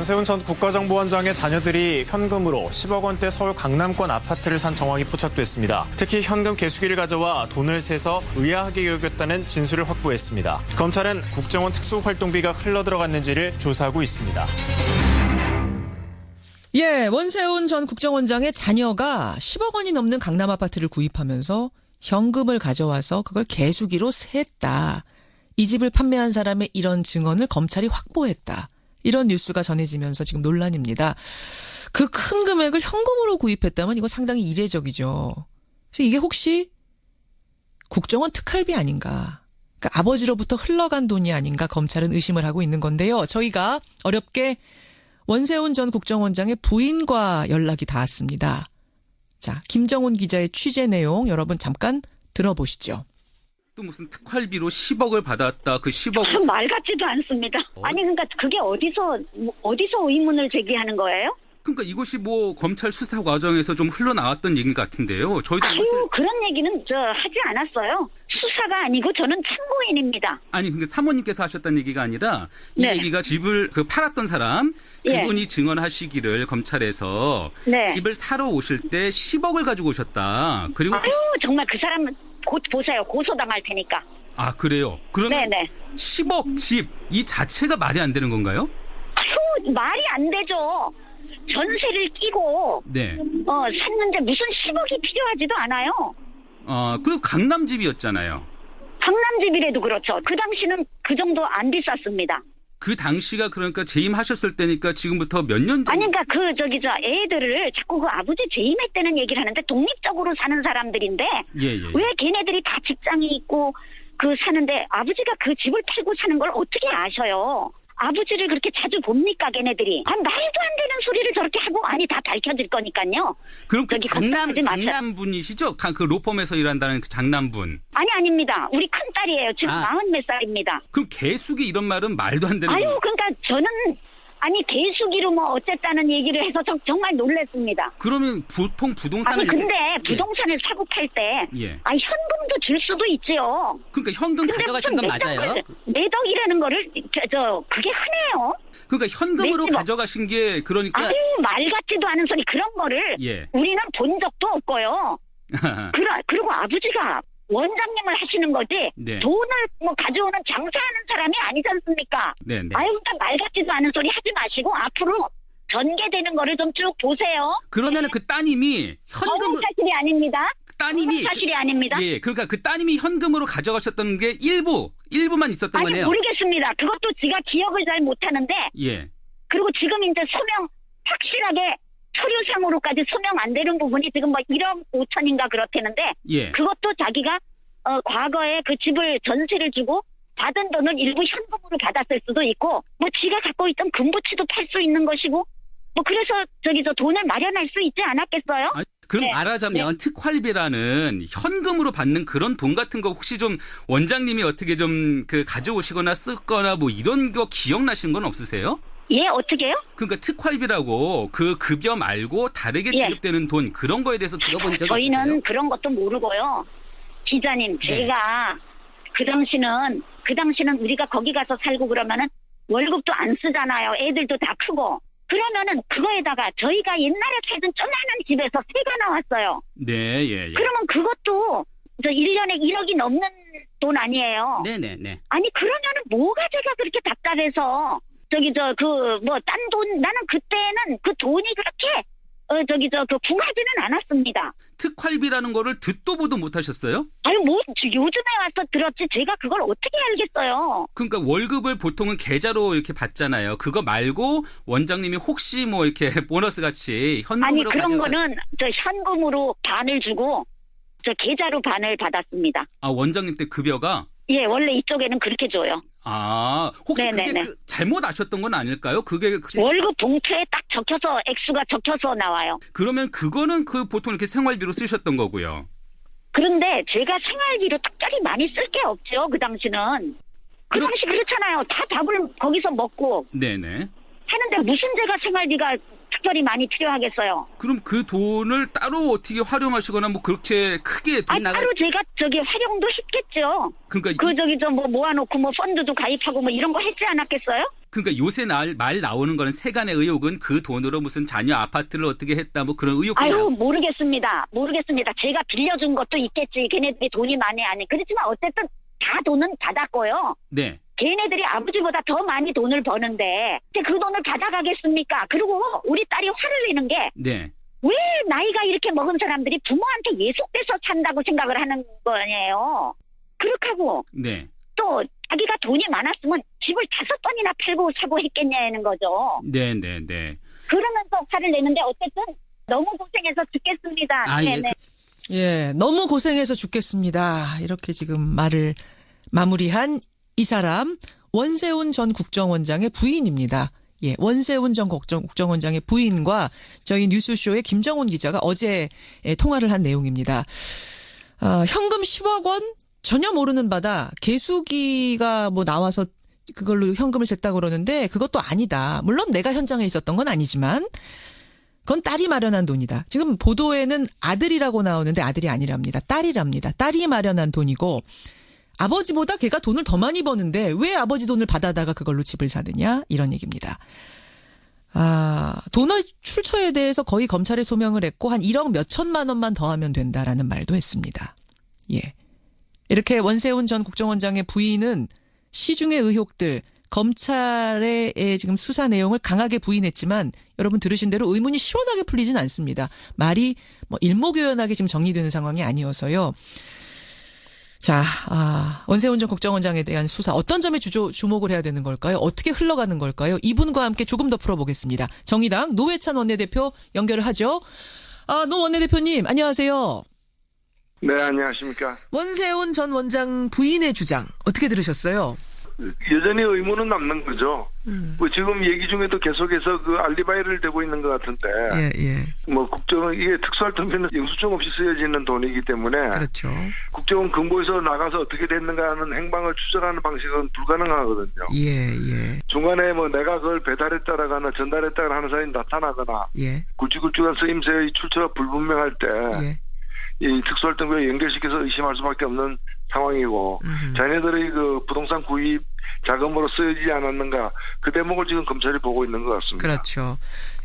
원세훈 전 국가정보원장의 자녀들이 현금으로 10억 원대 서울 강남권 아파트를 산 정황이 포착됐습니다. 특히 현금 개수기를 가져와 돈을 세서 의아하게 여겼다는 진술을 확보했습니다. 검찰은 국정원 특수활동비가 흘러들어갔는지를 조사하고 있습니다. 예, 원세훈 전 국정원장의 자녀가 10억 원이 넘는 강남 아파트를 구입하면서 현금을 가져와서 그걸 개수기로 셌다. 이 집을 판매한 사람의 이런 증언을 검찰이 확보했다. 이런 뉴스가 전해지면서 지금 논란입니다. 그 큰 금액을 현금으로 구입했다면 이거 상당히 이례적이죠. 그래서 이게 혹시 국정원 특활비 아닌가? 그러니까 아버지로부터 흘러간 돈이 아닌가 검찰은 의심을 하고 있는 건데요. 저희가 어렵게 원세훈 전 국정원장의 부인과 연락이 닿았습니다. 자, 김정훈 기자의 취재 내용 여러분 잠깐 들어보시죠. 또 무슨 특활비로 10억을 받았다. 그 10억 말 같지도 않습니다. 아니 그러니까 그게 어디서 의문을 제기하는 거예요? 그러니까 이것이 뭐 검찰 수사 과정에서 좀 흘러나왔던 얘기 같은데요. 저희도 그런 얘기는 하지 않았어요. 수사가 아니고 저는 참고인입니다. 아니 그러니까 사모님께서 하셨다는 얘기가 아니라 이 네. 얘기가 집을 팔았던 사람 그분이 예. 증언하시기를 검찰에서 네. 집을 사러 오실 때 10억을 가지고 오셨다. 그리고 정말 그 사람은 곧 보세요. 고소당할 테니까. 아 그래요? 그러면 네네. 10억 집 이 자체가 말이 안 되는 건가요? 말이 안 되죠. 전세를 끼고 네. 샀는데 무슨 10억이 필요하지도 않아요. 그리고 강남 집이었잖아요. 강남집이라도 그렇죠. 그 당시는 그 정도 안 비쌌습니다. 그 당시가 그러니까 재임하셨을 때니까 지금부터 몇 년 전? 아니 그러니까 애들을 자꾸 그 아버지 재임했다는 얘기를 하는데 독립적으로 사는 사람들인데 예. 왜 걔네들이 다 직장이 있고 사는데 아버지가 그 집을 팔고 사는 걸 어떻게 아셔요? 아버지를 그렇게 자주 봅니까 걔네들이? 말도 안 되는 소리를 저렇게 하고 다 밝혀질 거니까요. 그럼 그 걱정하지 마세요. 장남분이시죠? 그 로펌에서 일한다는 그 장남분. 아닙니다. 우리 큰딸이에요. 지금 40몇 살입니다. 그럼 개숙이 이런 말은 말도 안 되는 거예요? 그러니까 저는 개수기로 어쨌다는 얘기를 해서 정말 놀랐습니다. 그러면 보통 부동산을 근데 부동산을 사고 팔 때 현금도 줄 수도 있지요. 그러니까 현금 가져가신 건 맞아요? 내 덕이라는 거를 그게 흔해요. 그러니까 현금으로 가져가신 게 그러니까 말 같지도 않은 소리 그런 거를 우리는 본 적도 없고요. 그리고 아버지가 원장님을 하시는 거지 돈을 가져오는 장사하는 사람이 아니지 않습니까? 네네. 그러니까 말 같지도 않은 소리 하지 마시고 앞으로 전개되는 거를 좀 쭉 보세요. 그러면은 그 따님이 현금 사실이 아닙니다. 따님이 사실이 아닙니다. 예, 그러니까 그 따님이 현금으로 가져가셨던 게 일부만 있었던 거네요. 모르겠습니다. 그것도 지가 기억을 잘 못하는데. 예. 그리고 지금 이제 확실하게 서류상으로까지 소명 안 되는 부분이 지금 1억 5천인가 그렇다는데. 예. 그것도 자기가 과거에 그 집을 전세를 주고 받은 돈을 일부 현금으로 받았을 수도 있고 지가 갖고 있던 금부치도 팔 수 있는 것이고 그래서 돈을 마련할 수 있지 않았겠어요? 그럼 말하자면 특활비라는 현금으로 받는 그런 돈 같은 거 혹시 좀 원장님이 어떻게 좀 가져오시거나 쓰거나 이런 거 기억나시는 건 없으세요? 예, 어떻게요? 그러니까 특활비라고 그 급여 말고 다르게 지급되는 돈 그런 거에 대해서 들어본 적 없으세요? 저희는 그런 것도 모르고요. 기자님, 제가 그 당시는 우리가 거기 가서 살고 그러면은 월급도 안 쓰잖아요. 애들도 다 크고. 그러면은 그거에다가 저희가 옛날에 살던 조그마한 집에서 새가 나왔어요. 네, 예. 그러면 그것도 1년에 1억이 넘는 돈 아니에요. 네네네. 그러면은 뭐가 제가 그렇게 답답해서 딴 돈, 나는 그때는 그 돈이 그렇게 궁하지는 않았습니다. 특활비라는 거를 듣도 보도 못 하셨어요? 요즘에 와서 들었지 제가 그걸 어떻게 알겠어요. 그러니까 월급을 보통은 계좌로 이렇게 받잖아요. 그거 말고 원장님이 혹시 이렇게 보너스 같이 현금으로 그런 거는 현금으로 반을 주고 계좌로 반을 받았습니다. 원장님 때 급여가? 예, 원래 이쪽에는 그렇게 줘요. 혹시 그게 잘못 아셨던 건 아닐까요? 그게 월급 봉투에 딱 액수가 적혀서 나와요. 그러면 그거는 보통 이렇게 생활비로 쓰셨던 거고요. 그런데 제가 생활비로 특별히 많이 쓸 게 없죠. 그 당시는. 그 당시 그렇잖아요. 다 밥을 거기서 먹고. 네네. 하는데 무슨 제가 생활비가 특별히 많이 필요하겠어요. 그럼 그 돈을 따로 어떻게 활용하시거나 그렇게 크게 돈 따로 제가 활용도 했겠죠. 그러니까 모아놓고 펀드도 가입하고 이런 거 했지 않았겠어요? 그러니까 요새 말 나오는 거는 세간의 의혹은 그 돈으로 무슨 자녀 아파트를 어떻게 했다 뭐 그런 의혹이 아유, 모르겠습니다. 제가 빌려준 것도 있겠지. 걔네들이 돈이 많이 아니. 그렇지만 어쨌든 다 돈은 받았고요. 네. 걔네들이 아버지보다 더 많이 돈을 버는데 그 돈을 받아가겠습니까? 그리고 우리 딸이 화를 내는 게 네. 왜 나이가 이렇게 먹은 사람들이 부모한테 예속돼서 산다고 생각을 하는 거예요. 그렇게 하고 네. 또 자기가 돈이 많았으면 집을 5번이나 팔고 사고 했겠냐는 거죠. 네. 그러면서 화를 내는데 어쨌든 너무 고생해서 죽겠습니다. 아, 예. 네네. 예, 너무 고생해서 죽겠습니다. 이렇게 지금 말을 마무리한 이 사람 원세훈 전 국정원장의 부인입니다. 예, 원세훈 전 국정원장의 부인과 저희 뉴스쇼의 김정훈 기자가 어제 통화를 한 내용입니다. 현금 10억 원 전혀 모르는 바다 개수기가 뭐 나와서 그걸로 현금을 셌다고 그러는데 그것도 아니다. 물론 내가 현장에 있었던 건 아니지만 그건 딸이 마련한 돈이다. 지금 보도에는 아들이라고 나오는데 아들이 아니랍니다. 딸이랍니다. 딸이 마련한 돈이고 아버지보다 걔가 돈을 더 많이 버는데 왜 아버지 돈을 받아다가 그걸로 집을 사느냐 이런 얘기입니다. 돈의 출처에 대해서 거의 검찰에 소명을 했고 한 1억 몇 천만 원만 더하면 된다라는 말도 했습니다. 예, 이렇게 원세훈 전 국정원장의 부인은 시중의 의혹들 검찰의 지금 수사 내용을 강하게 부인했지만 여러분 들으신 대로 의문이 시원하게 풀리진 않습니다. 말이 뭐 일목요연하게 지금 정리되는 상황이 아니어서요. 자, 원세훈 전 국정원장에 대한 수사 어떤 점에 주목을 해야 되는 걸까요? 어떻게 흘러가는 걸까요? 이분과 함께 조금 더 풀어보겠습니다. 정의당 노회찬 원내대표 연결을 하죠. 노 원내대표님 안녕하세요. 네, 안녕하십니까. 원세훈 전 원장 부인의 주장 어떻게 들으셨어요? 여전히 의문은 남는 거죠. 뭐 지금 얘기 중에도 계속해서 그 알리바이를 대고 있는 것 같은데. 예. 뭐 이게 특수활동비는 영수증 없이 쓰여지는 돈이기 때문에. 그렇죠. 국정원 근무에서 나가서 어떻게 됐는가 하는 행방을 추적하는 방식은 불가능하거든요. 예. 중간에 뭐 내가 그걸 배달했다라거나 전달했다거나 하는 사람이 나타나거나. 예. 굵직굵직한 쓰임새의 출처가 불분명할 때. 예. 이 특수활동비와 연결시켜서 의심할 수밖에 없는 상황이고 자녀들의 그 부동산 구입 자금으로 쓰여지지 않았는가 그 대목을 지금 검찰이 보고 있는 것 같습니다. 그렇죠.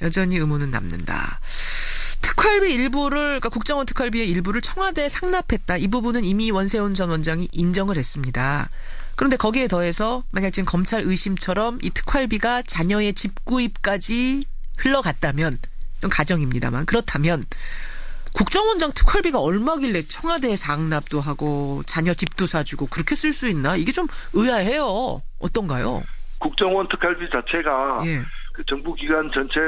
여전히 의문은 남는다. 특활비 일부를 그러니까 국정원 특활비의 일부를 청와대에 상납했다. 이 부분은 이미 원세훈 전 원장이 인정을 했습니다. 그런데 거기에 더해서 만약 지금 검찰 의심처럼 이 특활비가 자녀의 집 구입까지 흘러갔다면 이건 가정입니다만 그렇다면 국정원장 특활비가 얼마길래 청와대에 상납도 하고 자녀 집도 사주고 그렇게 쓸 수 있나? 이게 좀 의아해요. 어떤가요? 국정원 특활비 자체가 예. 그 정부 기관 전체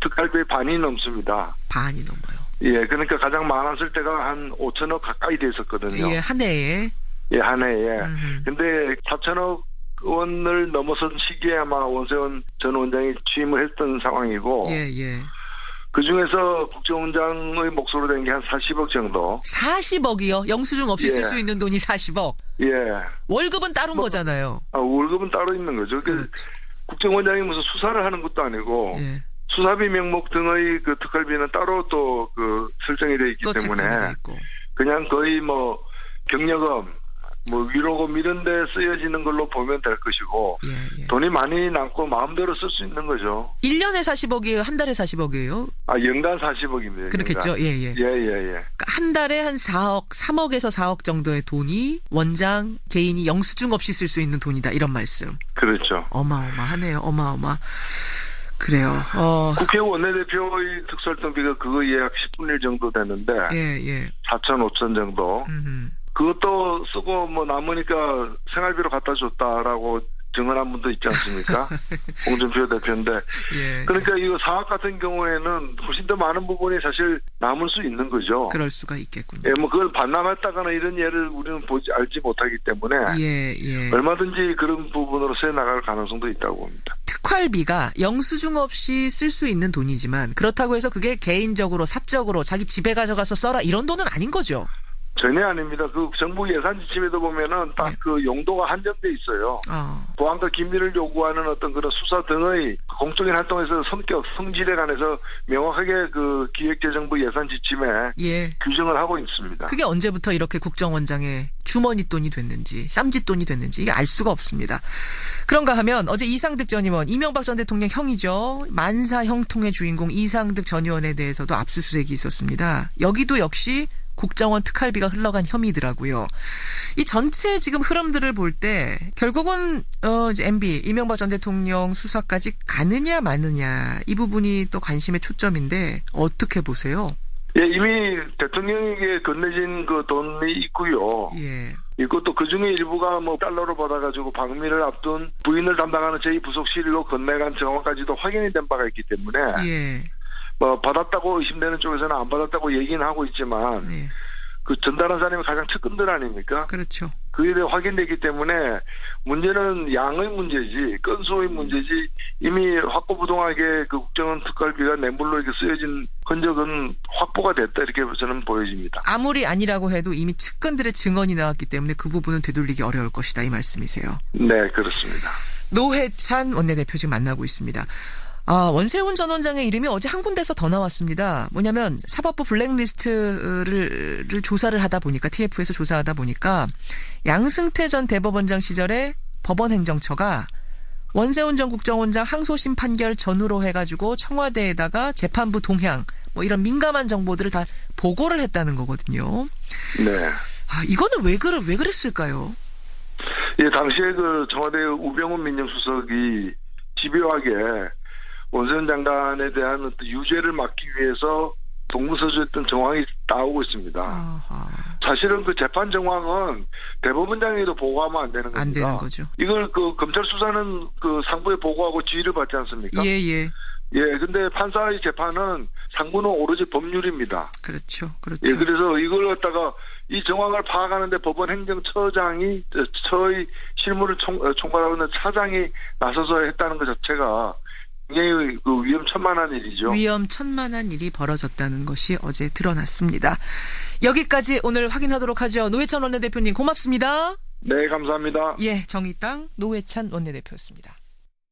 특활비의 반이 넘습니다. 반이 넘어요. 예, 그러니까 가장 많았을 때가 한 5천억 가까이 됐었거든요. 예, 한 해에. 예, 한 해에. 근데 4천억 원을 넘어선 시기에 아마 원세훈 전 원장이 취임을 했던 상황이고. 예. 그 중에서 국정원장의 몫으로 된 게 한 40억 정도. 40억이요? 영수증 없이 쓸 수 있는 돈이 40억. 예. 월급은 따른 거잖아요. 월급은 따로 있는 거죠. 그렇죠. 국정원장이 무슨 수사를 하는 것도 아니고 예. 수사비 명목 등의 그 특활비는 따로 또 그 설정이 돼 있기 또 때문에 책정이 돼 있고. 그냥 거의 뭐 경력금, 뭐 위로금 이런 데 쓰여지는 걸로 보면 될 것이고 예. 돈이 많이 남고 마음대로 쓸 수 있는 거죠. 1년에 40억이에요? 한 달에 40억이에요? 연간 40억입니다. 그렇겠죠. 연간. 예. 그러니까 한 달에 한 4억, 3억에서 4억 정도의 돈이 원장 개인이 영수증 없이 쓸 수 있는 돈이다. 이런 말씀. 그렇죠. 어마어마하네요. 어마어마. 그래요. 국회의원 원내대표의 특수활동비가 그거 예약 10분의 1 정도 되는데 예. 4천 5천 정도. 그것도 쓰고 뭐 남으니까 생활비로 갖다 줬다라고 증언한 분도 있지 않습니까? 홍준표 대표인데. 예. 그러니까 이거 사학 같은 경우에는 훨씬 더 많은 부분이 사실 남을 수 있는 거죠. 그럴 수가 있겠군요. 예, 뭐 그걸 반납했다거나 이런 예를 우리는 알지 못하기 때문에. 예. 얼마든지 그런 부분으로 새 나갈 가능성도 있다고 봅니다. 특활비가 영수증 없이 쓸 수 있는 돈이지만 그렇다고 해서 그게 개인적으로 사적으로 자기 집에 가져가서 써라 이런 돈은 아닌 거죠. 전혀 아닙니다. 그 정부 예산 지침에도 보면은 딱 네. 그 용도가 한정돼 있어요. 보안과 기밀을 요구하는 어떤 그런 수사 등의 공적인 활동에서 성격, 성질에 관해서 명확하게 그 기획재정부 예산 지침에 예. 규정을 하고 있습니다. 그게 언제부터 이렇게 국정원장의 주머니 돈이 됐는지 쌈짓 돈이 됐는지 이게 알 수가 없습니다. 그런가 하면 어제 이상득 전 의원, 이명박 전 대통령 형이죠. 만사 형통의 주인공 이상득 전 의원에 대해서도 압수수색이 있었습니다. 여기도 역시 국정원 특활비가 흘러간 혐의더라고요. 이 전체 지금 흐름들을 볼 때 결국은 이제 MB 이명박 전 대통령 수사까지 가느냐 마느냐 이 부분이 또 관심의 초점인데 어떻게 보세요? 예, 이미 대통령에게 건네진 그 돈이 있고요. 예. 이것도 그 중에 일부가 뭐 달러로 받아가지고 방미를 앞둔 부인을 담당하는 제2부속실로 건네간 정황까지도 확인이 된 바가 있기 때문에 예. 뭐 받았다고 의심되는 쪽에서는 안 받았다고 얘기는 하고 있지만 예. 그 전달한 사람이 가장 측근들 아닙니까? 그렇죠. 그에 대해 확인되기 때문에 문제는 양의 문제지 건수의 문제지 이미 확고부동하게 그 국정원 특활비가 뇌물로 이렇게 쓰여진 흔적은 확보가 됐다 이렇게 저는 보여집니다. 아무리 아니라고 해도 이미 측근들의 증언이 나왔기 때문에 그 부분은 되돌리기 어려울 것이다 이 말씀이세요. 네, 그렇습니다. 노회찬 원내대표 지금 만나고 있습니다. 원세훈 전 원장의 이름이 어제 한 군데서 더 나왔습니다. 뭐냐면 사법부 블랙리스트를 조사를 하다 보니까 TF에서 조사하다 보니까 양승태 전 대법원장 시절에 법원행정처가 원세훈 전 국정원장 항소심 판결 전후로 해가지고 청와대에다가 재판부 동향 뭐 이런 민감한 정보들을 다 보고를 했다는 거거든요. 네. 이거는 왜 그랬을까요? 예, 당시에 그 청와대 우병우 민정수석이 집요하게 원세훈 장관에 대한 어떤 유죄를 막기 위해서 동문서주했던 정황이 나오고 있습니다. 아하. 사실은 그 재판 정황은 대법원장에도 보고하면 안 되는 겁니다. 안 되는 거죠. 이걸 그 검찰 수사는 그 상부에 보고하고 지휘를 받지 않습니까? 예. 예, 근데 판사의 재판은 상부는 오로지 법률입니다. 그렇죠. 예, 그래서 이걸 갖다가 이 정황을 파악하는데 법원 행정처장이 처의 실무를 총괄하고 있는 차장이 나서서 했다는 것 자체가 굉장히 그 위험천만한 일이죠. 위험천만한 일이 벌어졌다는 것이 어제 드러났습니다. 여기까지 오늘 확인하도록 하죠. 노회찬 원내대표님 고맙습니다. 네, 감사합니다. 예, 정의당 노회찬 원내대표였습니다.